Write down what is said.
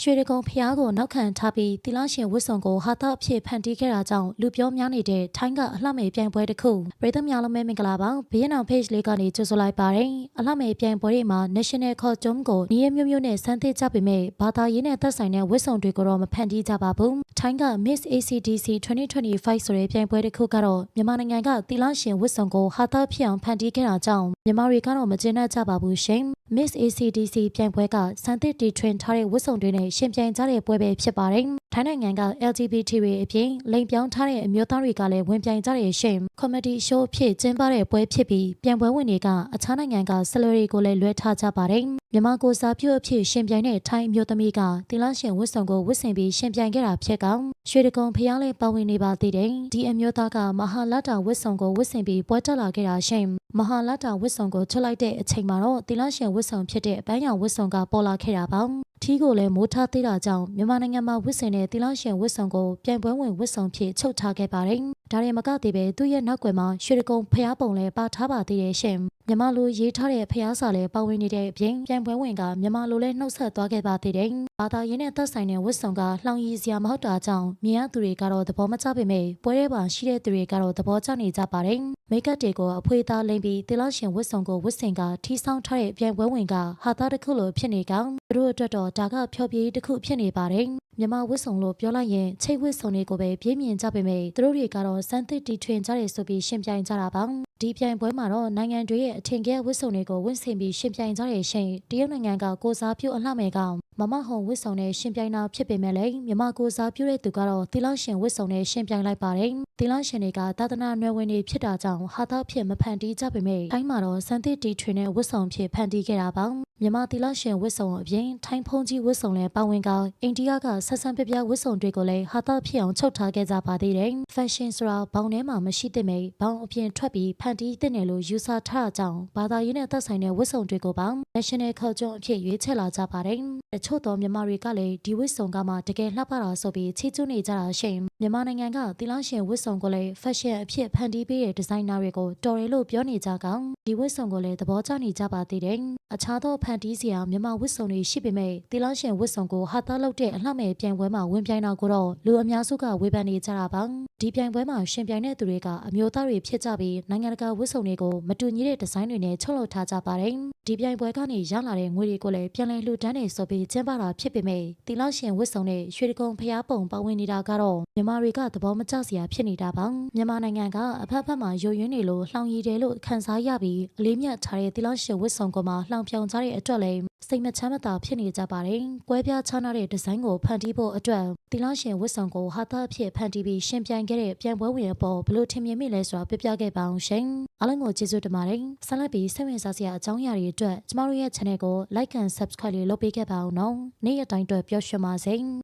ရွှေတကုံဖျားကိုနောက်ခံထားပြီးတီလာရှင်ဝစ်စုံကိုဟာတာအဖြစ်ဖန်တီးခဲ့တာကြောင့်လူပြောများနေတဲ့ထိုင်းကအလှမေပြိုင်ပွဲတစ်ခုပြည်သူများလုံးမဲမင်္ဂလာပါဘီယန်အောင် page လေးကနေကြိုဆိုလိုက်ပါတယ်အလှမေပြိုင်ပွဲတွေမှာ National Costume ကိုနေရမျိုးမျိုးနဲ့စမ်းသစ်ကြပေမဲ့ဘာသာရေးနဲ့သက်ဆိုင်တဲ့ဝစ်စုံတွေကိုတော့မဖန်တီးကြပါဘူးထိုင်းက Miss ACDC 2025ဆိုတဲ့ပြိုင်ပွဲတစ်ခုကတော့မြန်မာနိုင်ငံကတီလာရှင်ဝစ်စုံကိုဟာတာဖြစ်အောင်ဖန်တီးခဲ့တာကြောင့်မြန်မာတွေကတော့မကျေနပ်ကြပါဘူးရှင်Miss ACDC ပြိုင်ပွဲကစံသစ်တီထွင်ထားတဲ့ဝတ်စုံတွေနဲ့ရှင်ပြိုင်ကြတဲ့ပွဲပဲဖြစ်ပါတယ်။ထိုင်းနိုင်ငံက LGBT တွေအပြင်လိင်ပြောင်းထားတဲ့အမျိုးသားတွေကလည်းဝင်ပြိုင်ကြတဲ့ရှင်။ Comedy Show ဖြစ်ကျင်းပတဲ့ပွဲဖြစ်ပြီးပြိုင်ပွဲဝင်တွေကအခြားနိုင်ငံကဆယ်လရီကိုလည်းလွှဲထားကြပါတယ်။မြန်မာကိုစားပြုအဖြစ်ရှင်ပြိုင်တဲ့ထိုင်းအမျိုးသမီးကတီလာရှင်ဝတ်စုံကိုဝတ်ဆင်ပြီးရှင်ပြိုင်ခဲ့တာဖြစ်ကောင်ရွှေတကုံဖျားလေးပါဝင်နေပါသေးတယ်။ဒီအမျိုးသားကမဟာလတာဝတ်စုံကိုဝတ်ဆင်ပြီးပွဲတက်လာခဲ့တာရှင်။မဟာလတာဝတ်စုံကိုထွက်လိုက်တဲ့အချိန်မှာတော့တီလာရှင်ဝတ်စုံဖြစ်တဲ့အပန်းရောင်ဝတ်စုံကပေါ်လာခဲ့တာပါထီးကိုလည်းမိုးထားသေးတာကြောင့်မြန်မာနိုင်ငံမှာဝတ်ဆင်တဲ့တီလာရှင်ဝတ်စုံကိုပြိုင်ပွဲဝင်ဝတ်စုံဖြစ်ချုပ်ထားခဲ့ပါတယ်ဒါရင်မကသေးပဲသူ့ရဲ့နောက်ွယ်မှာရွှေတကုံဖျားပုံလည်းပါထားပါသေးတယ်ရှင်မြန်မာလိုရေးထားတဲ့ဖျားစာလည်းပါဝင်နေတဲ့အပြင်ပြိုင်ပွဲဝင်ကမြန်မာလိုလည်းနှုတ်ဆက်သွားခဲ့ပါသေးတယ်ဘာသာရေးနဲ့သက်ဆိုင်တဲ့ဝတ်စုံကလှောင်ရည်စရာမဟုတ်တာကြောင့်မြင်ရသူတွေကတော့သဘောမကျပေမဲ့ပွဲရဲပါရှိတဲ့သူတွေကတော့သဘောကျနေကြပါတယ်မိတ်ကပ်တွေကိုအဖွေးသားလိမ့်ပြီးတီလာရှင်ဝတ်စုံကိုဝတ်ဆင်ကထီဆောင်ထားတဲ့ပြိုင်ပွဲဝင်ကဟာသားတစ်ခုလိုဖြစ်နေကောင်သူတို့အတွက်တော့ဒါကဖျော်ဖြေတစ်ခုဖြစ်နေပါတယ်မြန်မာဝတ်စုံလို့ပြောလိုက်ရင်ချိတ်ဝတ်စုံတွေကိုပဲပြင်းပြင်းကြပေမဲ့သူတို့တွေကတော့စမ်းသစ်တီထွင်ကြတယ်ဆိုပြီးရှင်ပြိုင်ကြတာပါဒီပြိုင်ပွဲမှာတော့နိုင်ငံတွေရဲ့အထင်ကဲဝတ်စုံတွေကိုဝတ်ဆင်ပြီးရှင်ပြိုင်ကြတဲ့ရှင်တရုတ်နိုင်ငံကကိုစားပြုအလှမယ်ကောင်မမဟုံဝတ်စုံနဲ့ရှင်ပြိုင်တာဖြစ်ပေမဲ့လည်းမြန်မာကိုစားပြုတဲ့သူကတော့တီလာရှင်ဝတ်စုံနဲ့ရှင်ပြိုင်လိုက်ပါတယ်တီလာရှင်တွေကသာသနာ့နယ်ဝင်တွေဖြစ်တာကြောင့်ဟာသားဖြစ်မဖန်တီးကြပေမဲ့ထိုင်းမှာတော့စမ်းသစ်တီထွင်တဲ့ဝတ်စုံဖြစ်ဖန်တီးခဲ့တာပါမြန်မာတီလာရှင်ဝတ်စုံအပြင်ထိုင်းဖုန်ကြီးဝတ်စုံလည်းပါဝင်ကအိန္ဒိယကဆက်ဆံပြပြဝတ်စုံတွေကိုလည်းဟာသားဖြစ်အောင်ချုပ်ထားခဲ့ကြပါသေးတယ်။ Fashion ဆိုတာဘောင်ထဲမှာမရှိသင့်ပေဘောင်အပြင်ထွက်ပြီးဖန်တီးသင့်တယ်လို့ယူဆထားတာကြောင့်ဘာသာရေးနဲ့သက်ဆိုင်တဲ့ဝတ်စုံတွေကိုပါ National Culture အဖြစ်ရွေးချယ်လာကြပါတယ်။တချို့သောမြန်မာတွေကလည်းဒီဝတ်စုံကမှတကယ်လှပတာဆိုပြီးချီးကျူးနေကြတာရှင်။မြန်မာနိုင်ငံကတီလာရှင်ဝတ်စုံကိုလည်း Fashion အဖြစ်ဖန်တီးပေးတဲ့ဒီဇိုင်နာတွေကိုတော်တယ်လို့ပြောနေကြကောင်ဒီဝတ်စုံကိုလည်းသဘောကျနေကြပါသေးတယ်။အခြားသောဖန်တီးစရာမြန်မာဝတ်စုံတွေရှိပေမဲ့တီလာရှင်ဝတ်စုံကိုဟာသားလုပ်တဲ့အလှမဲ့ပြိုင်ပွဲမှာဝင်ပြိုင်တာကိုတော့လူအများစုကဝေဖန်နေကြတာပါဒီပြိုင်ပွဲမှာရှင်ပြိုင်တဲ့သူတွေကအမျိုးသားတွေဖြစ်ကြပြီးနိုင်ငံတကာဝတ်စုံတွေကိုမတူညီတဲ့ဒီဇိုင်းတွေနဲ့ချုပ်လုပ်ထားကြပါတယ်ဒီပြိုင်ပွဲကနေရလာတဲ့ငွေတွေကိုလည်းပြန်လည်လှူဒန်းနေဆိုပြီးကျင်းပတာဖြစ်ပေမဲ့တီလာရှင်ဝတ်စုံနဲ့ရွှေတကုံဖျားပုံပါဝင်နေတာကတော့မြန်မာတွေကသဘောမကျစရာဖြစ်နေတာပါမြန်မာနိုင်ငံကအဖက်ဖက်မှာယိုယွင်းနေလို့လှောင်ရည်တယ်လို့ခန်းစားရပြီးအလေးမြတ်ထားတဲ့တီလာရှင်ဝတ်စုံကမှလှောင်ပြောင်ကြတဲ့အတွက်လည်းစိတ်မချမ်းမသာဖြစ်နေကြပါတယ်။ကွဲပြားခြားနားတဲ့ဒီဇိုင်းကိုဖန်တီးဖို့အတွက်တီလာရှင်ဝတ်စုံကိုဟာသားအဖြစ်ဖန်တီးပြီးရှင်ပြိုင်ခဲ့တဲ့ပြိုင်ပွဲဝင်အပေါ်ဘလို့ထင်မြင်မိလဲဆိုတာပြပြခဲ့ပါအောင်ရှင်။အားလုံးကိုကျေးဇူးတင်ပါတယ်။ဆက်လက်ပြီးစိတ်ဝင်စားစရာအကြောင်းအရာတွေအတွက်ကျမတို့ရဲ့ channel ကို like and subscribe လေးလုပ်ပေးခဲ့ပါအောင်နော်။နေ့ရက်တိုင်းအတွက်ပျော်ရွှင်ပါစေ။